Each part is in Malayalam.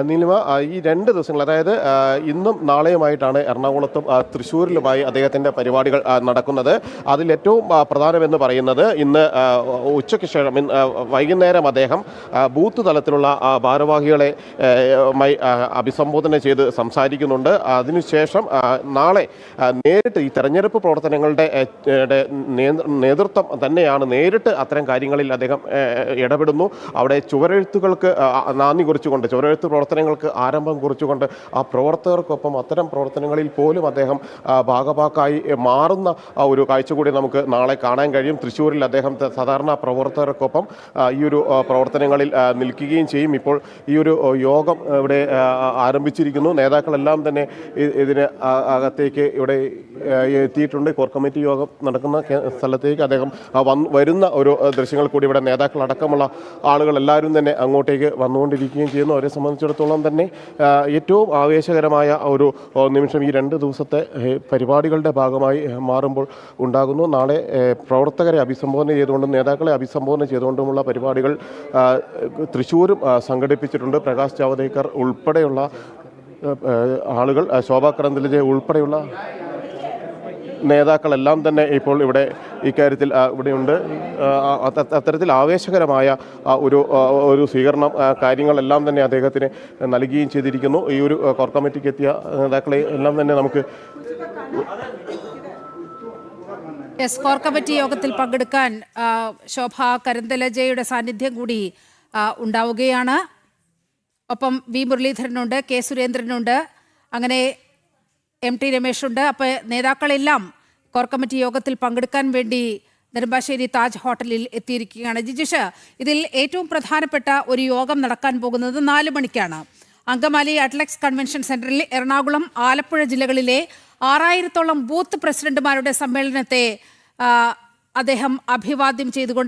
നീലിമ, ഈ 2 ദിവസങ്ങൾ, അതായത് ഇന്നും നാളെയുമായിട്ടാണ് എറണാകുളത്തും തൃശ്ശൂരിലുമായി അദ്ദേഹത്തിൻ്റെ പരിപാടികൾ നടക്കുന്നത്. അതിലേറ്റവും പ്രധാനമെന്ന് പറയുന്നത് ഇന്ന് ഉച്ചയ്ക്ക് ശേഷം വൈകുന്നേരം അദ്ദേഹം ബൂത്ത് തലത്തിലുള്ള ഭാരവാഹികളെ അഭിസംബോധന ചെയ്ത് സംസാരിക്കുന്നുണ്ട്. അതിനുശേഷം നാളെ നേരിട്ട് ഈ തെരഞ്ഞെടുപ്പ് പ്രവർത്തനങ്ങളുടെ നേതൃത്വം തന്നെയാണ്, നേരിട്ട് അത്തരം കാര്യങ്ങളിൽ അദ്ദേഹം ഇടപെടുന്നു. അവിടെ ചുവരെഴുത്തുകൾക്ക് നാന്ദി കുറിച്ചുകൊണ്ട്, ചുവരെഴുത്ത് പ്രവർത്തനങ്ങൾക്ക് ആരംഭം കുറിച്ചുകൊണ്ട് ആ പ്രവർത്തകർക്കൊപ്പം അത്തരം പ്രവർത്തനങ്ങളിൽ പോലും അദ്ദേഹം ഭാഗഭാക്കായി മാറുന്ന ഒരു കാഴ്ച കൂടി നമുക്ക് നാളെ കാണാൻ കഴിയും. തൃശ്ശൂരിൽ അദ്ദേഹം സാധാരണ പ്രവർത്തകർക്കൊപ്പം ഈ ഒരു പ്രവർത്തനങ്ങളിൽ നിൽക്കുകയും ചെയ്യും. ഇപ്പോൾ ഈ ഒരു യോഗം ഇവിടെ ആരംഭിച്ചിരിക്കുന്നു. നേതാക്കളെല്ലാം തന്നെ ഇതിന് അകത്തേക്ക് ഇവിടെ എത്തിയിട്ടുണ്ട്. കോർ കമ്മിറ്റി യോഗം നടക്കുന്ന സ്ഥലത്തേക്ക് അദ്ദേഹം വരുന്ന ഒരു ദൃശ്യങ്ങൾ കൂടി ഇവിടെ നേതാക്കളടക്കമുള്ള ആളുകളെല്ലാവരും തന്നെ അങ്ങോട്ടേക്ക് വന്നുകൊണ്ടിരിക്കുകയും ചെയ്യുന്നു. അവരെ സംബന്ധിച്ചിടത്തോളം തന്നെ ഏറ്റവും ആവേശകരമായ ഒരു നിമിഷം ഈ 2 ദിവസത്തെ പരിപാടികളുടെ ഭാഗമായി മാറുമ്പോൾ ഉണ്ടാകുന്നു. നാളെ പ്രവർത്തകരെ അഭിസംബോധന ചെയ്തുകൊണ്ടും നേതാക്കളെ അഭിസംബോധന ചെയ്തുകൊണ്ടുമുള്ള പരിപാടികൾ തൃശ്ശൂരും സംഘടിപ്പിച്ചിട്ടുണ്ട്. പ്രകാശ് ജാവദേക്കർ ഉൾപ്പെടെയുള്ള ആളുകൾ, ശോഭാ കരന്ദലജെ ഉൾപ്പെടെയുള്ള നേതാക്കളെല്ലാം തന്നെ ഇപ്പോൾ ഇവിടെ ഇക്കാര്യത്തിൽ ഇവിടെയുണ്ട്. അത്തരത്തിൽ ആവേശകരമായ ഒരു സ്വീകരണം കാര്യങ്ങളെല്ലാം തന്നെ അദ്ദേഹത്തിന് നൽകുകയും ചെയ്തിരിക്കുന്നു. ഈ ഒരു കോർ കമ്മിറ്റിക്ക് എത്തിയ നേതാക്കളെ എല്ലാം തന്നെ നമുക്ക് കോർ കമ്മിറ്റി യോഗത്തിൽ പങ്കെടുക്കാൻ ശോഭാ കരന്ദലജയുടെ സാന്നിധ്യം കൂടി ഉണ്ടാവുകയാണ്. ഒപ്പം വി മുരളീധരനുണ്ട്, കെ സുരേന്ദ്രനുണ്ട്, അങ്ങനെ MT രമേശുണ്ട്. അപ്പോൾ നേതാക്കളെല്ലാം കോർ കമ്മിറ്റി യോഗത്തിൽ പങ്കെടുക്കാൻ വേണ്ടി നെടുമ്പാശ്ശേരി താജ് ഹോട്ടലിൽ എത്തിയിരിക്കുകയാണ്. ജിജീഷ്, ഇതിൽ ഏറ്റവും പ്രധാനപ്പെട്ട ഒരു യോഗം നടക്കാൻ പോകുന്നത് 4 മണിക്കാണ്. അങ്കമാലി അറ്റ്ലക്സ് കൺവെൻഷൻ സെന്ററിൽ എറണാകുളം, ആലപ്പുഴ ജില്ലകളിലെ 6000-ഓളം ബൂത്ത് പ്രസിഡന്റുമാരുടെ സമ്മേളനത്തെ അദ്ദേഹം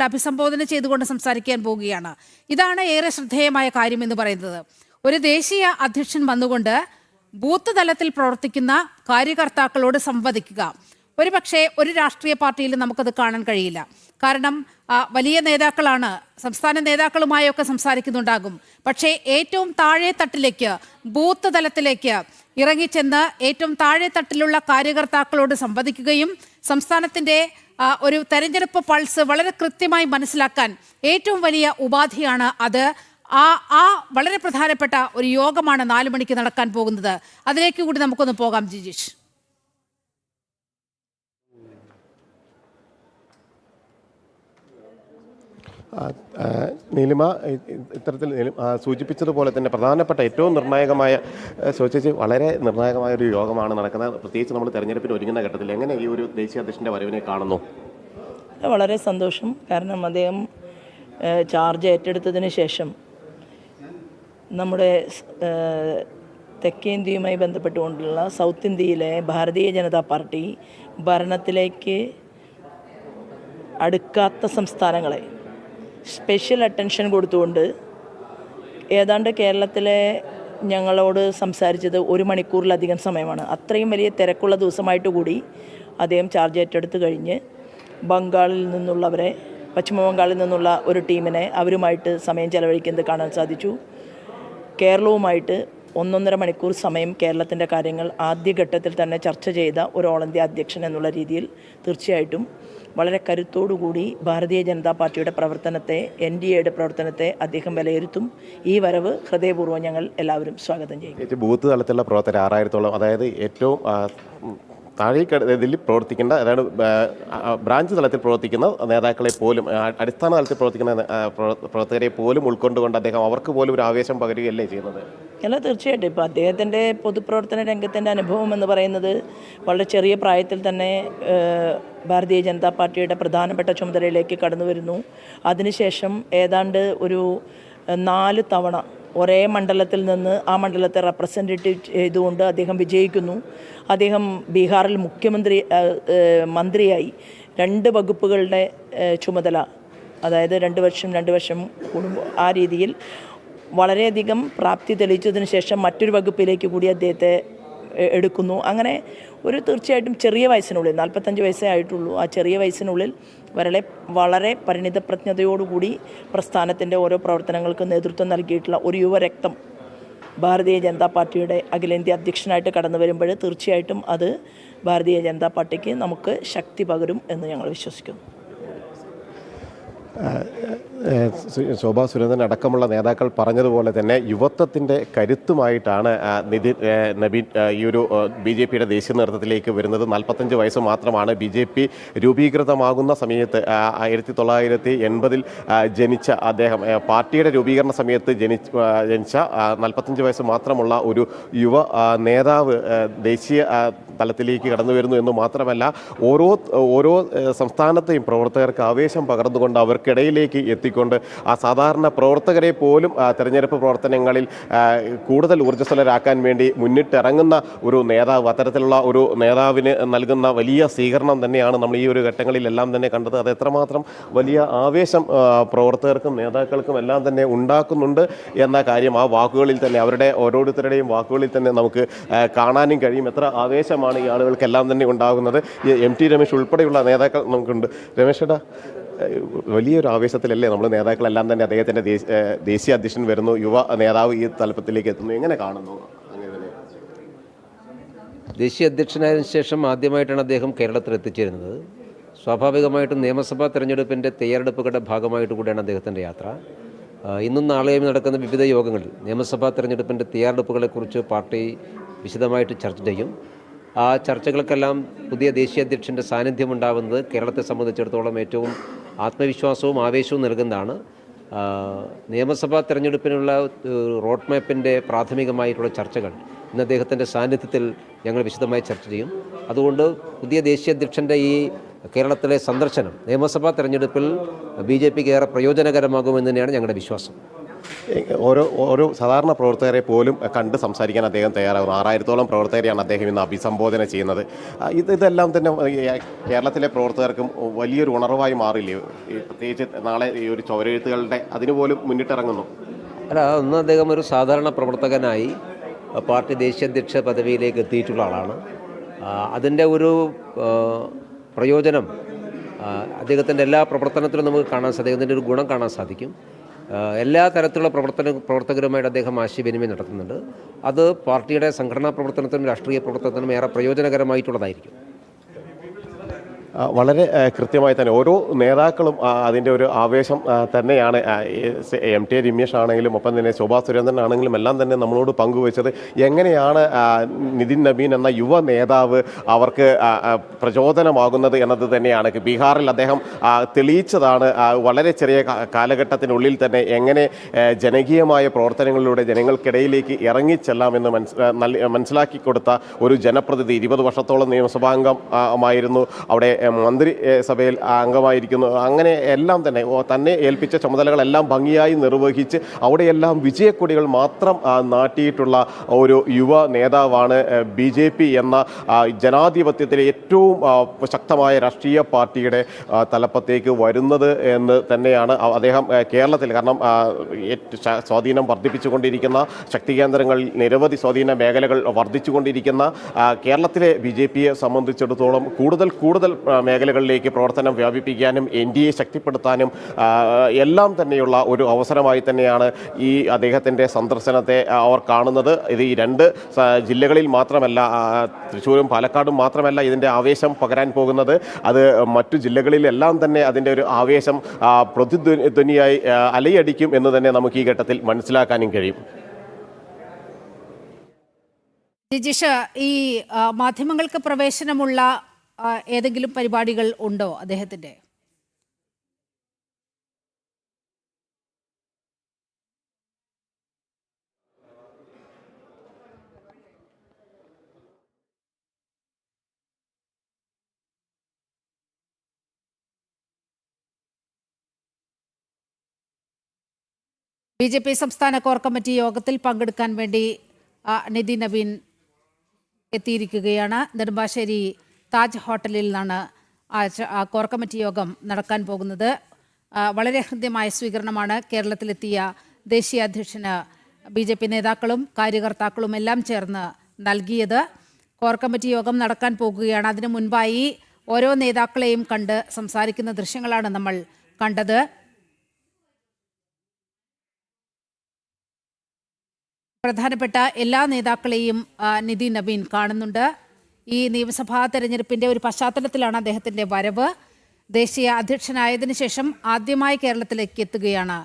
അഭിസംബോധന ചെയ്തുകൊണ്ട് സംസാരിക്കാൻ പോവുകയാണ്. ഇതാണ് ഏറെ ശ്രദ്ധേയമായ കാര്യമെന്ന് പറയുന്നത്. ഒരു ദേശീയ അധ്യക്ഷൻ വന്നുകൊണ്ട് ബൂത്ത് തലത്തിൽ പ്രവർത്തിക്കുന്ന കാര്യകർത്താക്കളോട് സംവദിക്കുക. ഒരുപക്ഷെ ഒരു രാഷ്ട്രീയ പാർട്ടിയിലും നമുക്കത് കാണാൻ കഴിയില്ല. കാരണം വലിയ നേതാക്കളാണ്, സംസ്ഥാന നേതാക്കളുമായൊക്കെ സംസാരിക്കുന്നുണ്ടാകും. പക്ഷേ ഏറ്റവും താഴെ തട്ടിലേക്ക്, ബൂത്ത് തലത്തിലേക്ക് ഇറങ്ങിച്ചെന്ന് ഏറ്റവും താഴെ തട്ടിലുള്ള കാര്യകർത്താക്കളോട് സംവദിക്കുകയും സംസ്ഥാനത്തിൻ്റെ ഒരു തെരഞ്ഞെടുപ്പ് പൾസ് വളരെ കൃത്യമായി മനസ്സിലാക്കാൻ ഏറ്റവും വലിയ ഉപാധിയാണ് അത്. ആ വളരെ പ്രധാനപ്പെട്ട ഒരു യോഗമാണ് 4 മണിക്ക് നടക്കാൻ പോകുന്നത്. അതിലേക്ക് കൂടി നമുക്കൊന്ന് പോകാം ജിജീഷ്. നീലിമ, ഇത്തരത്തിൽ സൂചിപ്പിച്ചതുപോലെ തന്നെ പ്രധാനപ്പെട്ട ഏറ്റവും നിർണായകമായ, ചോദിച്ചു വളരെ നിർണായകമായ ഒരു യോഗമാണ് നടക്കുന്നത്. പ്രത്യേകിച്ച് നമ്മൾ തെരഞ്ഞെടുപ്പിന് ഒരുങ്ങുന്ന ഘട്ടത്തിൽ എങ്ങനെ ഈ ഒരു ദേശീയ അധ്യക്ഷൻ്റെ വരവിനെ കാണുന്നു? വളരെ സന്തോഷം. കാരണം അദ്ദേഹം ചാർജ് ഏറ്റെടുത്തതിന് ശേഷം നമ്മുടെ തെക്കേന്ത്യയുമായി ബന്ധപ്പെട്ടുകൊണ്ടുള്ള സൗത്ത് ഇന്ത്യയിലെ ഭാരതീയ ജനതാ പാർട്ടി ഭരണത്തിലേക്ക് അടുക്കാത്ത സംസ്ഥാനങ്ങളെ സ്പെഷ്യൽ അറ്റൻഷൻ കൊടുത്തുകൊണ്ട് ഏതാണ്ട് കേരളത്തിലെ ഞങ്ങളോട് സംസാരിച്ചത് 1 മണിക്കൂറിലധികം സമയമാണ്. അത്രയും വലിയ തിരക്കുള്ള ദിവസമായിട്ട് കൂടി അദ്ദേഹം ചാർജ് ഏറ്റെടുത്ത് കഴിഞ്ഞ് പശ്ചിമ ബംഗാളിൽ നിന്നുള്ള ഒരു ടീമിനെ അവരുമായിട്ട് സമയം ചെലവഴിക്കുന്നത് കാണാൻ സാധിച്ചു. കേരളവുമായിട്ട് 1.5 മണിക്കൂർ സമയം കേരളത്തിൻ്റെ കാര്യങ്ങൾ ആദ്യഘട്ടത്തിൽ തന്നെ ചർച്ച ചെയ്ത ഒരു ഓൾ ഇന്ത്യ അധ്യക്ഷൻ എന്നുള്ള രീതിയിൽ തീർച്ചയായിട്ടും വളരെ കരുത്തോടുകൂടി ഭാരതീയ ജനതാ പാർട്ടിയുടെ പ്രവർത്തനത്തെ, NDAയുടെ പ്രവർത്തനത്തെ അദ്ദേഹം വിലയിരുത്തും. ഈ വരവ് ഹൃദയപൂർവ്വം ഞങ്ങൾ എല്ലാവരും സ്വാഗതം ചെയ്യും. ബൂത്ത് തലത്തിലുള്ള പ്രവർത്തകർ 6000-ഓളം, അതായത് ഏറ്റവും താഴേക്കതിൽ പ്രവർത്തിക്കേണ്ട, അതായത് ബ്രാഞ്ച് തലത്തിൽ പ്രവർത്തിക്കുന്ന നേതാക്കളെ പോലും, അടിസ്ഥാന തലത്തിൽ പ്രവർത്തിക്കുന്ന പ്രവർത്തകരെ പോലും ഉൾക്കൊണ്ടുകൊണ്ട് അദ്ദേഹം അവർക്ക് പോലും ഒരു ആവേശം പകരുകയല്ലേ ചെയ്യുന്നത്? അല്ല, തീർച്ചയായിട്ടും. ഇപ്പോൾ അദ്ദേഹത്തിൻ്റെ പൊതുപ്രവർത്തന രംഗത്തിൻ്റെ അനുഭവം എന്ന് പറയുന്നത് വളരെ ചെറിയ പ്രായത്തിൽ തന്നെ ഭാരതീയ ജനതാ പാർട്ടിയുടെ പ്രധാനപ്പെട്ട ചുമതലയിലേക്ക് കടന്നു വരുന്നു. അതിനുശേഷം ഏതാണ്ട് ഒരു 4 തവണ ഒരേ മണ്ഡലത്തിൽ നിന്ന് ആ മണ്ഡലത്തെ റെപ്രസെൻറ്റേറ്റീവ് ചെയ്തുകൊണ്ട് അദ്ദേഹം വിജയിക്കുന്നു. അദ്ദേഹം ബീഹാറിൽ മന്ത്രിയായി 2 വകുപ്പുകളുടെ ചുമതല, അതായത് 2 വർഷം ആ രീതിയിൽ വളരെയധികം പ്രാപ്തി തെളിയിച്ചതിന് ശേഷം മറ്റൊരു വകുപ്പിലേക്ക് കൂടി അദ്ദേഹത്തെ എടുക്കുന്നു. അങ്ങനെ ഒരു തീർച്ചയായിട്ടും ചെറിയ വയസ്സിനുള്ളിൽ, 45 വയസ്സേ ആയിട്ടുള്ളൂ, ആ ചെറിയ വയസ്സിനുള്ളിൽ വളരെ പരിണിതപ്രജ്ഞതയോടുകൂടി പ്രസ്ഥാനത്തിൻ്റെ ഓരോ പ്രവർത്തനങ്ങൾക്കും നേതൃത്വം നൽകിയിട്ടുള്ള ഒരു യുവരക്തം ഭാരതീയ ജനതാ പാർട്ടിയുടെ അഖിലേന്ത്യാ അധ്യക്ഷനായിട്ട് കടന്നു വരുമ്പോൾ തീർച്ചയായിട്ടും അത് ഭാരതീയ ജനതാ പാർട്ടിക്ക് നമുക്ക് ശക്തി പകരും എന്ന് ഞങ്ങൾ വിശ്വസിക്കുന്നു. ശോഭാ സുരേന്ദ്രൻ അടക്കമുള്ള നേതാക്കൾ പറഞ്ഞതുപോലെ തന്നെ യുവത്വത്തിൻ്റെ കരുത്തുമായിട്ടാണ് നിതിൻ നബീൻ ഈ ഒരു BJP യുടെ ദേശീയ നേതൃത്വത്തിലേക്ക് വരുന്നത്. 45 വയസ്സ് മാത്രമാണ്. BJP രൂപീകൃതമാകുന്ന സമയത്ത് 1980 ജനിച്ച അദ്ദേഹം പാർട്ടിയുടെ രൂപീകരണ സമയത്ത് ജനിച്ച 45 വയസ്സ് മാത്രമുള്ള ഒരു യുവ നേതാവ് ദേശീയ തലത്തിലേക്ക് കടന്നു വരുന്നു എന്ന് മാത്രമല്ല ഓരോ സംസ്ഥാനത്തെയും പ്രവർത്തകർക്ക് ആവേശം പകർന്നുകൊണ്ട് അവർക്കിടയിലേക്ക് എത്തിക്കൊണ്ട് ആ സാധാരണ പ്രവർത്തകരെ പോലും തെരഞ്ഞെടുപ്പ് പ്രവർത്തനങ്ങളിൽ കൂടുതൽ ഊർജ്ജസ്വലരാക്കാൻ വേണ്ടി മുന്നിട്ടിറങ്ങുന്ന ഒരു നേതാവ്, അത്തരത്തിലുള്ള ഒരു നേതാവിന് നൽകുന്ന വലിയ സ്വീകരണം തന്നെയാണ് നമ്മൾ ഈ ഒരു ഘട്ടങ്ങളിലെല്ലാം തന്നെ കണ്ടത്. അത് എത്രമാത്രം വലിയ ആവേശം പ്രവർത്തകർക്കും നേതാക്കൾക്കും എല്ലാം തന്നെ ഉണ്ടാക്കുന്നുണ്ട് എന്ന കാര്യം ആ വാക്കുകളിൽ തന്നെ, അവരുടെ ഓരോരുത്തരുടെയും വാക്കുകളിൽ തന്നെ നമുക്ക് കാണാനും കഴിയും. എത്ര ആവേശമാണ് ഈ ആളുകൾക്കെല്ലാം തന്നെ ഉണ്ടാകുന്നത്. MT രമേശ് ഉൾപ്പെടെയുള്ള നേതാക്കൾ നമുക്കുണ്ട്. രമേശേട്ടാ, വലിയൊരു ആവേശത്തിലല്ലേ നമ്മൾ നേതാക്കളെല്ലാം തന്നെ അദ്ദേഹത്തിൻ്റെ ദേശീയ അധ്യക്ഷൻ വരുന്നു, യുവ നേതാവ് ഈ തലപ്പത്തിലേക്ക് എത്തുന്നു, എങ്ങനെ കാണുന്നു? ദേശീയ അധ്യക്ഷനായതിനു ശേഷം ആദ്യമായിട്ടാണ് അദ്ദേഹം കേരളത്തിൽ എത്തിച്ചേരുന്നത്. സ്വാഭാവികമായിട്ടും നിയമസഭാ തെരഞ്ഞെടുപ്പിൻ്റെ തയ്യാറെടുപ്പുകളുടെ ഭാഗമായിട്ട് കൂടിയാണ് അദ്ദേഹത്തിൻ്റെ യാത്ര. ഇന്നും നാളെയും നടക്കുന്ന വിവിധ യോഗങ്ങളിൽ നിയമസഭാ തെരഞ്ഞെടുപ്പിൻ്റെ തയ്യാറെടുപ്പുകളെക്കുറിച്ച് പാർട്ടി വിശദമായിട്ട് ചർച്ച ചെയ്യും. ആ ചർച്ചകൾക്കെല്ലാം പുതിയ ദേശീയ അധ്യക്ഷൻ്റെ സാന്നിധ്യം ഉണ്ടാകുന്നത് കേരളത്തെ സംബന്ധിച്ചിടത്തോളം ഏറ്റവും ആത്മവിശ്വാസവും ആവേശവും നൽകുന്നതാണ്. നിയമസഭാ തെരഞ്ഞെടുപ്പിനുള്ള റോഡ് മാപ്പിൻ്റെ പ്രാഥമികമായിട്ടുള്ള ചർച്ചകൾ ഇന്ന് അദ്ദേഹത്തിൻ്റെ സാന്നിധ്യത്തിൽ ഞങ്ങൾ വിശദമായി ചർച്ച ചെയ്യും. അതുകൊണ്ട് പുതിയ ദേശീയ അധ്യക്ഷൻ്റെ ഈ കേരളത്തിലെ സന്ദർശനം നിയമസഭാ തെരഞ്ഞെടുപ്പിൽ BJPക്ക് ഏറെ പ്രയോജനകരമാകുമെന്ന് തന്നെയാണ് ഞങ്ങളുടെ വിശ്വാസം. ഓരോ സാധാരണ പ്രവർത്തകരെ പോലും കണ്ട് സംസാരിക്കാൻ അദ്ദേഹം തയ്യാറാകുന്നു. 6000-ഓളം പ്രവർത്തകരെയാണ് അദ്ദേഹം ഇന്ന് അഭിസംബോധന ചെയ്യുന്നത്. ഇതെല്ലാം തന്നെ കേരളത്തിലെ പ്രവർത്തകർക്കും വലിയൊരു ഉണർവായി മാറില്ലേ? പ്രത്യേകിച്ച് നാളെ ഈ ഒരു ചുവരെഴുത്തുകളുടെ അതിന് പോലും മുന്നിട്ടിറങ്ങുന്നു. അല്ല, ഒന്ന് അദ്ദേഹം ഒരു സാധാരണ പ്രവർത്തകനായി പാർട്ടി ദേശീയ അധ്യക്ഷ പദവിയിലേക്ക് എത്തിയിട്ടുള്ള ആളാണ്. അതിൻ്റെ ഒരു പ്രയോജനം അദ്ദേഹത്തിൻ്റെ എല്ലാ പ്രവർത്തനത്തിലും നമുക്ക് കാണാൻ സാധിക്കും. അദ്ദേഹത്തിൻ്റെ ഒരു ഗുണം കാണാൻ സാധിക്കും. എല്ലാ തരത്തിലുള്ള പ്രവർത്തകരുമായിട്ട് അദ്ദേഹം ആശയവിനിമയം നടത്തുന്നുണ്ട്. അത് പാർട്ടിയുടെ സംഘടനാ പ്രവർത്തനത്തിനും രാഷ്ട്രീയ പ്രവർത്തനത്തിനും ഏറെ പ്രയോജനകരമായിട്ടുള്ളതായിരിക്കും. വളരെ കൃത്യമായി തന്നെ ഓരോ നേതാക്കളും അതിൻ്റെ ഒരു ആവേശം തന്നെയാണ് MT രമേശ് ആണെങ്കിലും ഒപ്പം തന്നെ ശോഭാ സുരേന്ദ്രൻ ആണെങ്കിലും എല്ലാം തന്നെ നമ്മളോട് പങ്കുവച്ചത്. എങ്ങനെയാണ് നിതിൻ നബീൻ എന്ന യുവ നേതാവ് അവർക്ക് പ്രചോദനമാകുന്നത് എന്നത് തന്നെയാണ്. ബീഹാറിൽ അദ്ദേഹം തെളിയിച്ചതാണ്. വളരെ ചെറിയ കാലഘട്ടത്തിനുള്ളിൽ തന്നെ എങ്ങനെ ജനകീയമായ പ്രവർത്തനങ്ങളിലൂടെ ജനങ്ങൾക്കിടയിലേക്ക് ഇറങ്ങിച്ചെല്ലാമെന്ന് മനസ്സിലാക്കി കൊടുത്ത ഒരു ജനപ്രതിനിധി. 20 വർഷത്തോളം നിയമസഭാംഗമായിരുന്നു, അവിടെ മന്ത്രി സഭയിൽ അംഗമായിരിക്കുന്നു. അങ്ങനെ എല്ലാം തന്നെ ഏൽപ്പിച്ച ചുമതലകളെല്ലാം ഭംഗിയായി നിർവഹിച്ച് അവിടെയെല്ലാം വിജയക്കൊടികൾ മാത്രം നാട്ടിയിട്ടുള്ള ഒരു യുവ നേതാവാണ് BJP എന്ന ജനാധിപത്യത്തിലെ ഏറ്റവും ശക്തമായ രാഷ്ട്രീയ പാർട്ടിയുടെ തലപ്പത്തേക്ക് വരുന്നത് എന്ന് തന്നെയാണ് അദ്ദേഹം കേരളത്തിൽ. കാരണം സ്വാധീനം വർദ്ധിപ്പിച്ചുകൊണ്ടിരിക്കുന്ന ശക്തി കേന്ദ്രങ്ങളിൽ നിരവധി സ്വാധീന മേഖലകൾ വർദ്ധിച്ചുകൊണ്ടിരിക്കുന്ന കേരളത്തിലെ BJPയെ സംബന്ധിച്ചിടത്തോളം കൂടുതൽ മേഖലകളിലേക്ക് പ്രവർത്തനം വ്യാപിപ്പിക്കാനും NDA ശക്തിപ്പെടുത്താനും എല്ലാം തന്നെയുള്ള ഒരു അവസരമായി തന്നെയാണ് ഈ അദ്ദേഹത്തിൻ്റെ സന്ദർശനത്തെ അവർ കാണുന്നത്. ഇത് ഈ 2 ജില്ലകളിൽ മാത്രമല്ല, തൃശ്ശൂരും പാലക്കാടും മാത്രമല്ല ഇതിൻ്റെ ആവേശം പകരാൻ പോകുന്നത്. അത് മറ്റു ജില്ലകളിലെല്ലാം തന്നെ അതിൻ്റെ ഒരു ആവേശം പ്രതിധ്വനിയായി അലയടിക്കും എന്ന് തന്നെ നമുക്ക് ഈ ഘട്ടത്തിൽ മനസ്സിലാക്കാനും കഴിയും. ജിജീഷ്, ഈ മാധ്യമങ്ങൾക്ക് പ്രവേശനമുള്ള ഏതെങ്കിലും പരിപാടികൾ ഉണ്ടോ അദ്ദേഹത്തിൻ്റെ? BJP സംസ്ഥാന കോർ കമ്മിറ്റി യോഗത്തിൽ പങ്കെടുക്കാൻ വേണ്ടി നിതിൻ നബീൻ എത്തിയിരിക്കുകയാണ്. നെടുമ്പാശ്ശേരി താജ് ഹോട്ടലിൽ നിന്നാണ് കോർ കമ്മിറ്റി യോഗം നടക്കാൻ പോകുന്നത്. വളരെ ഹൃദ്യമായ സ്വീകരണമാണ് കേരളത്തിലെത്തിയ ദേശീയ അധ്യക്ഷന് BJP നേതാക്കളും കാര്യകർത്താക്കളും എല്ലാം ചേർന്ന് നൽകിയത്. കോർ കമ്മിറ്റി യോഗം നടക്കാൻ പോകുകയാണ്. അതിനു മുൻപായി ഓരോ നേതാക്കളെയും കണ്ട് സംസാരിക്കുന്ന ദൃശ്യങ്ങളാണ് നമ്മൾ കണ്ടത്. പ്രധാനപ്പെട്ട എല്ലാ നേതാക്കളെയും നിധി നവീൻ കാണുന്നുണ്ട്. ഈ നിയമസഭാ തെരഞ്ഞെടുപ്പിന്റെ ഒരു പശ്ചാത്തലത്തിലാണ് അദ്ദേഹത്തിന്റെ വരവ്. ദേശീയ അധ്യക്ഷനായതിനു ശേഷം ആദ്യമായി കേരളത്തിലേക്ക് എത്തുകയാണ്.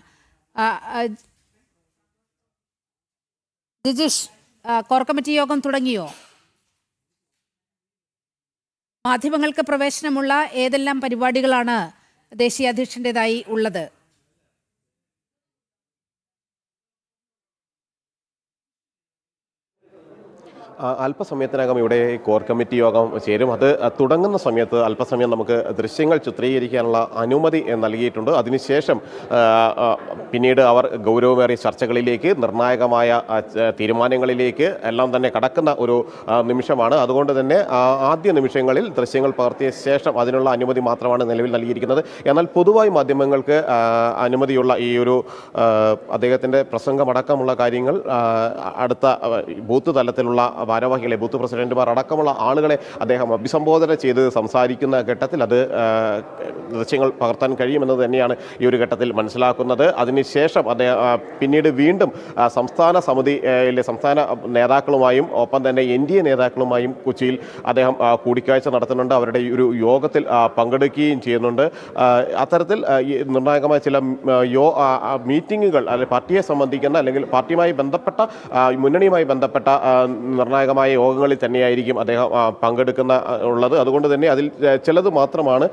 ജിജീഷ്, കോർ കമ്മിറ്റി യോഗം തുടങ്ങിയോ? മാധ്യമങ്ങൾക്ക് പ്രവേശനമുള്ള ഏതെല്ലാം പരിപാടികളാണ് ദേശീയ അധ്യക്ഷൻ്റെതായി ഉള്ളത്? അല്പസമയത്തിനകം ഇവിടെ കോർ കമ്മിറ്റി യോഗം ചേരും. അത് തുടങ്ങുന്ന സമയത്ത് അല്പസമയം നമുക്ക് ദൃശ്യങ്ങൾ ചിത്രീകരിക്കാനുള്ള അനുമതി നൽകിയിട്ടുണ്ട്. അതിനുശേഷം പിന്നീട് അവർ ഗൗരവമേറിയ ചർച്ചകളിലേക്ക്, നിർണായകമായ തീരുമാനങ്ങളിലേക്ക് എല്ലാം തന്നെ കടക്കുന്ന ഒരു നിമിഷമാണ്. അതുകൊണ്ട് തന്നെ ആദ്യ നിമിഷങ്ങളിൽ ദൃശ്യങ്ങൾ പകർത്തിയ ശേഷം അതിനുള്ള അനുമതി മാത്രമാണ് നിലവിൽ നൽകിയിരിക്കുന്നത്. എന്നാൽ പൊതുവായി മാധ്യമങ്ങൾക്ക് അനുമതിയുള്ള ഈ ഒരു അദ്ദേഹത്തിൻ്റെ പ്രസംഗമടക്കമുള്ള കാര്യങ്ങൾ അടുത്ത ബൂത്ത് തലത്തിലുള്ള ഭാരവാഹികളെ, ബൂത്ത് പ്രസിഡന്റുമാർ അടക്കമുള്ള ആളുകളെ അദ്ദേഹം അഭിസംബോധന ചെയ്ത് സംസാരിക്കുന്ന ഘട്ടത്തിൽ അത് ദൃശ്യങ്ങൾ പകർത്താൻ കഴിയുമെന്നത് തന്നെയാണ് ഈ ഒരു ഘട്ടത്തിൽ മനസ്സിലാക്കുന്നത്. അതിനുശേഷം അദ്ദേഹം പിന്നീട് വീണ്ടും സംസ്ഥാന സമിതിയിലെ സംസ്ഥാന നേതാക്കളുമായും ഒപ്പം തന്നെ NDA നേതാക്കളുമായും കൊച്ചിയിൽ അദ്ദേഹം കൂടിക്കാഴ്ച നടത്തുന്നുണ്ട്. അവരുടെ ഈ ഒരു യോഗത്തിൽ പങ്കെടുക്കുകയും ചെയ്യുന്നുണ്ട്. അത്തരത്തിൽ നിർണായകമായ ചില മീറ്റിങ്ങുകൾ അല്ലെങ്കിൽ പാർട്ടിയെ സംബന്ധിക്കുന്ന അല്ലെങ്കിൽ പാർട്ടിയുമായി ബന്ധപ്പെട്ട മുന്നണിയുമായി ബന്ധപ്പെട്ട നിർണായകമായ യോഗങ്ങളിൽ തന്നെയായിരിക്കും അദ്ദേഹം പങ്കെടുക്കുന്ന ഉള്ളത്. അതുകൊണ്ട് തന്നെ അതിൽ ചിലത് മാത്രമാണ്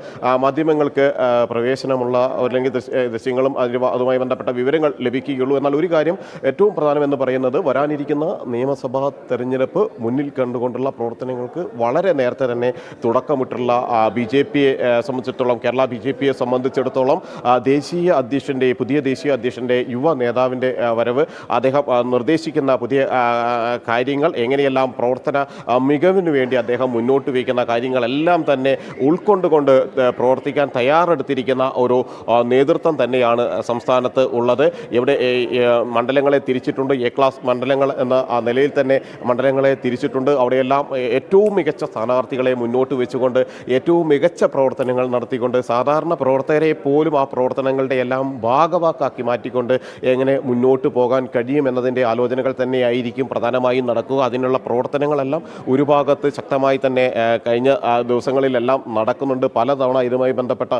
മാധ്യമങ്ങൾക്ക് പ്രവേശനമുള്ള അല്ലെങ്കിൽ ദൃശ്യങ്ങളും അതുമായി ബന്ധപ്പെട്ട വിവരങ്ങൾ ലഭിക്കുകയുള്ളൂ. എന്നാൽ ഒരു കാര്യം ഏറ്റവും പ്രധാനമെന്ന് പറയുന്നത് വരാനിരിക്കുന്ന നിയമസഭാ തെരഞ്ഞെടുപ്പ് മുന്നിൽ കണ്ടുകൊണ്ടുള്ള പ്രവർത്തനങ്ങൾക്ക് വളരെ നേരത്തെ തന്നെ തുടക്കമിട്ടുള്ള BJPയെ സംബന്ധിച്ചിടത്തോളം, കേരള BJPയെ സംബന്ധിച്ചിടത്തോളം പുതിയ ദേശീയ അധ്യക്ഷൻ്റെ യുവ നേതാവിൻ്റെ വരവ്, അദ്ദേഹം നിർദ്ദേശിക്കുന്ന പുതിയ കാര്യങ്ങൾ, എങ്ങനെയെല്ലാം പ്രവർത്തന മികവിന് വേണ്ടി അദ്ദേഹം മുന്നോട്ട് വയ്ക്കുന്ന കാര്യങ്ങളെല്ലാം തന്നെ ഉൾക്കൊണ്ടുകൊണ്ട് പ്രവർത്തിക്കാൻ തയ്യാറെടുത്തിരിക്കുന്ന ഒരു നേതൃത്വം തന്നെയാണ് സംസ്ഥാനത്ത് ഉള്ളത്. ഇവിടെ മണ്ഡലങ്ങളെ തിരിച്ചിട്ടുണ്ട്. A ക്ലാസ് മണ്ഡലങ്ങൾ എന്ന നിലയിൽ തന്നെ മണ്ഡലങ്ങളെ തിരിച്ചിട്ടുണ്ട്. അവിടെയെല്ലാം ഏറ്റവും മികച്ച സ്ഥാനാർത്ഥികളെ മുന്നോട്ട് വെച്ചുകൊണ്ട് ഏറ്റവും മികച്ച പ്രവർത്തനങ്ങൾ നടത്തിക്കൊണ്ട് സാധാരണ പ്രവർത്തകരെ പോലും ആ പ്രവർത്തനങ്ങളുടെ എല്ലാം ഭാഗവാക്കാക്കി മാറ്റിക്കൊണ്ട് എങ്ങനെ മുന്നോട്ട് പോകാൻ കഴിയുമെന്നതിൻ്റെ ആലോചനകൾ തന്നെയായിരിക്കും പ്രധാനമായും നടക്കുക. അതിനുള്ള പ്രവർത്തനങ്ങളെല്ലാം ഒരു ഭാഗത്ത് ശക്തമായി തന്നെ കഴിഞ്ഞ ദിവസങ്ങളിലെല്ലാം നടക്കുന്നുണ്ട്. പലതവണ ഇതുമായി ബന്ധപ്പെട്ട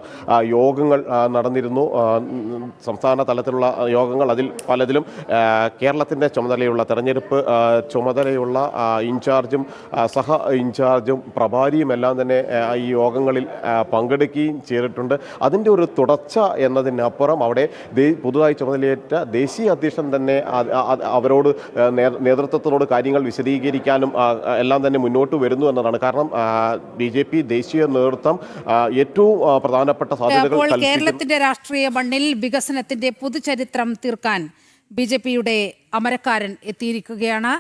യോഗങ്ങൾ നടന്നിരുന്നു. സംസ്ഥാന തലത്തിലുള്ള യോഗങ്ങൾ, അതിൽ പലതിലും കേരളത്തിൻ്റെ ചുമതലയുള്ള തെരഞ്ഞെടുപ്പ് ചുമതലയുള്ള ഇൻചാർജും സഹ ഇൻചാർജും പ്രഭാരിയും എല്ലാം തന്നെ ഈ യോഗങ്ങളിൽ പങ്കെടുക്കുകയും ചെയ്തിട്ടുണ്ട്. അതിൻ്റെ ഒരു തുടർച്ച എന്നതിനപ്പുറം അവിടെ പുതുതായി ചുമതലയേറ്റ ദേശീയ അധ്യക്ഷൻ തന്നെ അവരോട് നേതൃത്വത്തിനോട് കാര്യങ്ങൾ വിശദീകരിക്കാനും എല്ലാം തന്നെ മുന്നോട്ട് വരുന്നു എന്നതാണ്. കാരണം BJP ദേശീയ നേതൃത്വം ഏറ്റവും പ്രധാനപ്പെട്ട സാധ്യതകൾ കേരളത്തിന്റെ രാഷ്ട്രീയ മണ്ണിൽ വികസനത്തിന്റെ പുതുചരിത്രം തീർക്കാൻ BJPയുടെ അമരക്കാരൻ എത്തിയിരിക്കുകയാണ്.